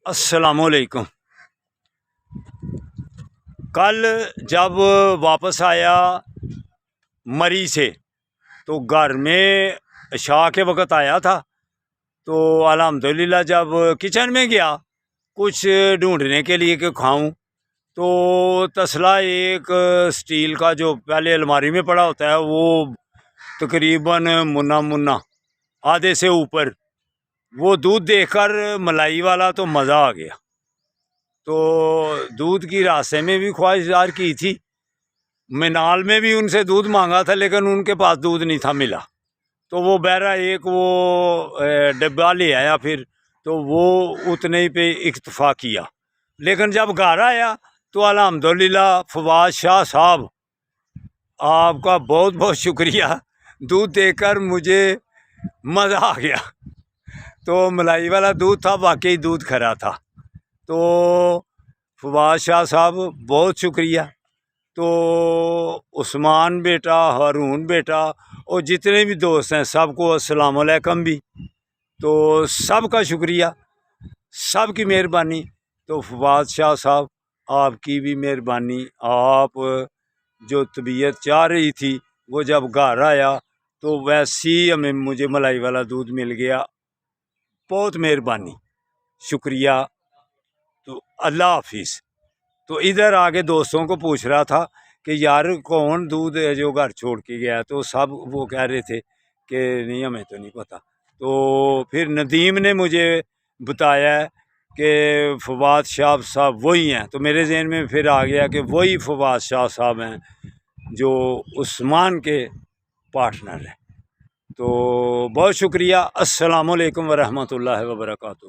السلام علیکم۔ کل جب واپس آیا مری سے تو گھر میں عشاء کے وقت آیا تھا، تو الحمدللہ جب کچن میں گیا کچھ ڈھونڈنے کے لیے کہ کھاؤں، تو تسلا ایک سٹیل کا جو پہلے الماری میں پڑا ہوتا ہے وہ تقریباً منا آدھے سے اوپر، وہ دودھ دیکھ کر ملائی والا تو مزہ آ گیا۔ تو دودھ کی راستے میں بھی خواہش ظاہر کی تھی، مینال میں بھی ان سے دودھ مانگا تھا لیکن ان کے پاس دودھ نہیں تھا ملا، تو وہ بہرا ایک وہ ڈبہ لے آیا پھر، تو وہ اتنے پہ اکتفا کیا۔ لیکن جب گھر آیا تو الحمدللہ فواز شاہ صاحب آپ کا بہت بہت شکریہ، دودھ دے کر مجھے مزہ آ گیا۔ تو ملائی والا دودھ تھا، واقعی دودھ کھرا تھا۔ تو فواز شاہ صاحب بہت شکریہ۔ تو عثمان بیٹا، ہارون بیٹا اور جتنے بھی دوست ہیں سب کو السلام علیکم بھی۔ تو سب کا شکریہ، سب کی مہربانی۔ تو فواز شاہ صاحب آپ کی بھی مہربانی، آپ جو طبیعت چاہ رہی تھی وہ جب گھر آیا تو ویسی ہمیں مجھے ملائی والا دودھ مل گیا، بہت مہربانی، شکریہ۔ تو اللہ حافظ۔ تو ادھر آگے دوستوں کو پوچھ رہا تھا کہ یار کون دودھ ہے جو گھر چھوڑ کے گیا، تو سب وہ کہہ رہے تھے کہ نہیں ہمیں تو نہیں پتہ۔ تو پھر ندیم نے مجھے بتایا کہ فواز شاہ صاحب وہی ہیں، تو میرے ذہن میں پھر آ گیا کہ وہی فواز شاہ صاحب ہیں جو عثمان کے پارٹنر ہیں۔ تو بہت شکریہ۔ السلام علیکم ورحمۃ اللہ وبرکاتہ۔